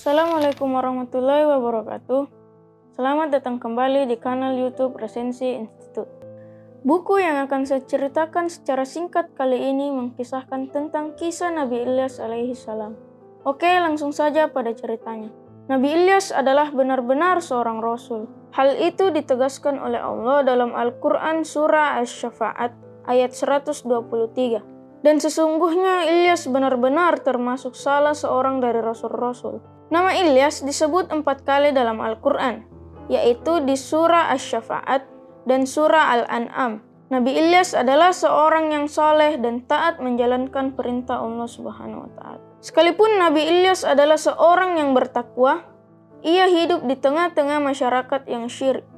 Assalamualaikum warahmatullahi wabarakatuh. Selamat datang kembali di kanal YouTube Resensi Institute. Buku yang akan saya ceritakan secara singkat kali ini mengisahkan tentang kisah Nabi Ilyas alaihi salam. Oke, langsung saja pada ceritanya. Nabi Ilyas adalah benar-benar seorang rasul. Hal itu ditegaskan oleh Allah dalam Al-Quran surah Asy-Syafa'at ayat 123. Dan sesungguhnya Ilyas benar-benar termasuk salah seorang dari rasul-rasul. Nama Ilyas disebut 4 kali dalam Al-Quran, yaitu di surah Asy-Syafa'at dan surah Al-An'am. Nabi Ilyas adalah seorang yang saleh dan taat menjalankan perintah Allah Subhanahu wa Ta'ala. Sekalipun Nabi Ilyas adalah seorang yang bertakwa, ia hidup di tengah-tengah masyarakat yang syirik,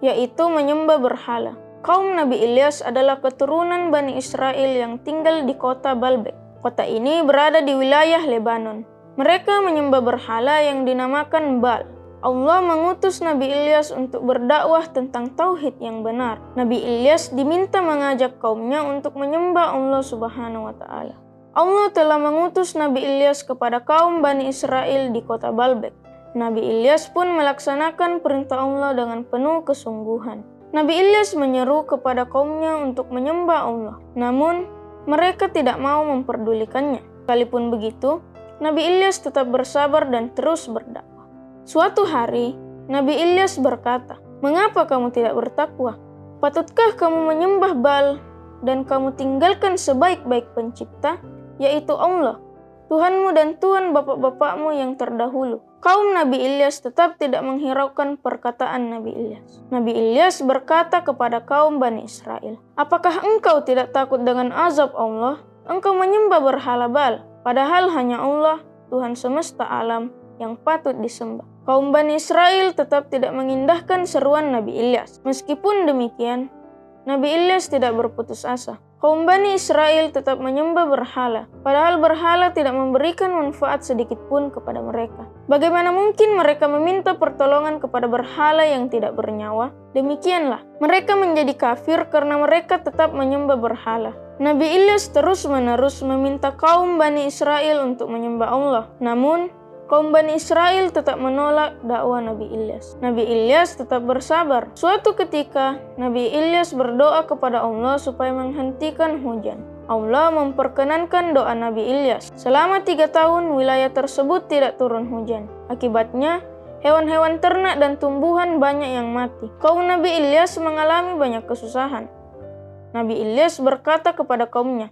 yaitu menyembah berhala. Kaum Nabi Ilyas adalah keturunan Bani Israel yang tinggal di kota Baalbek. Kota ini berada di wilayah Lebanon. Mereka menyembah berhala yang dinamakan Baal. Allah mengutus Nabi Ilyas untuk berdakwah tentang tauhid yang benar. Nabi Ilyas diminta mengajak kaumnya untuk menyembah Allah Subhanahu wa Ta'ala. Allah telah mengutus Nabi Ilyas kepada kaum Bani Israel di kota Baalbek. Nabi Ilyas pun melaksanakan perintah Allah dengan penuh kesungguhan. Nabi Ilyas menyeru kepada kaumnya untuk menyembah Allah. Namun, mereka tidak mau memperdulikannya. Sekalipun begitu, Nabi Ilyas tetap bersabar dan terus berdakwah. Suatu hari, Nabi Ilyas berkata, "Mengapa kamu tidak bertakwa? Patutkah kamu menyembah Baal dan kamu tinggalkan sebaik-baik pencipta, yaitu Allah, Tuhanmu dan Tuhan bapak-bapakmu yang terdahulu?" Kaum Nabi Ilyas tetap tidak menghiraukan perkataan Nabi Ilyas. Nabi Ilyas berkata kepada kaum Bani Israel, "Apakah engkau tidak takut dengan azab Allah? Engkau menyembah berhala Baal, padahal hanya Allah, Tuhan semesta alam, yang patut disembah." Kaum Bani Israel tetap tidak mengindahkan seruan Nabi Ilyas. Meskipun demikian, Nabi Ilyas tidak berputus asa. Kaum Bani Israel tetap menyembah berhala, padahal berhala tidak memberikan manfaat sedikit pun kepada mereka. Bagaimana mungkin mereka meminta pertolongan kepada berhala yang tidak bernyawa? Demikianlah, mereka menjadi kafir karena mereka tetap menyembah berhala. Nabi Ilyas terus-menerus meminta kaum Bani Israel untuk menyembah Allah. Namun, kaum Bani Israel tetap menolak dakwah Nabi Ilyas. Nabi Ilyas tetap bersabar. Suatu ketika, Nabi Ilyas berdoa kepada Allah supaya menghentikan hujan. Allah memperkenankan doa Nabi Ilyas. Selama 3 tahun, wilayah tersebut tidak turun hujan. Akibatnya, hewan-hewan ternak dan tumbuhan banyak yang mati. Kaum Nabi Ilyas mengalami banyak kesusahan. Nabi Ilyas berkata kepada kaumnya,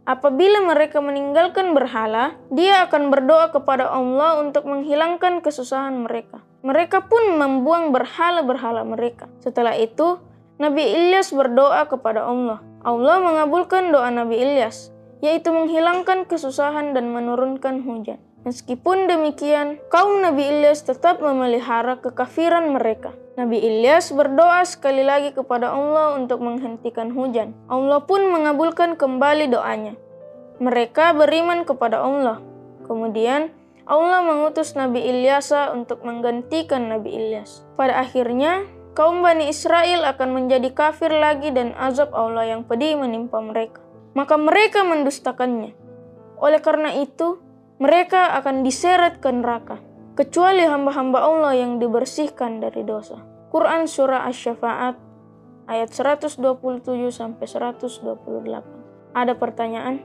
apabila mereka meninggalkan berhala, dia akan berdoa kepada Allah untuk menghilangkan kesusahan mereka. Mereka pun membuang berhala-berhala mereka. Setelah itu, Nabi Ilyas berdoa kepada Allah. Allah mengabulkan doa Nabi Ilyas, yaitu menghilangkan kesusahan dan menurunkan hujan. Meskipun demikian, kaum Nabi Ilyas tetap memelihara kekafiran mereka. Nabi Ilyas berdoa sekali lagi kepada Allah untuk menghentikan hujan. Allah pun mengabulkan kembali doanya. Mereka beriman kepada Allah. Kemudian, Allah mengutus Nabi Ilyasa untuk menggantikan Nabi Ilyas. Pada akhirnya, kaum Bani Israel akan menjadi kafir lagi dan azab Allah yang pedih menimpa mereka. Maka mereka mendustakannya. Oleh karena itu, mereka akan diseret ke neraka, kecuali hamba-hamba Allah yang dibersihkan dari dosa. Quran Surah Asy-Syafa'at ayat 127-128. Ada pertanyaan?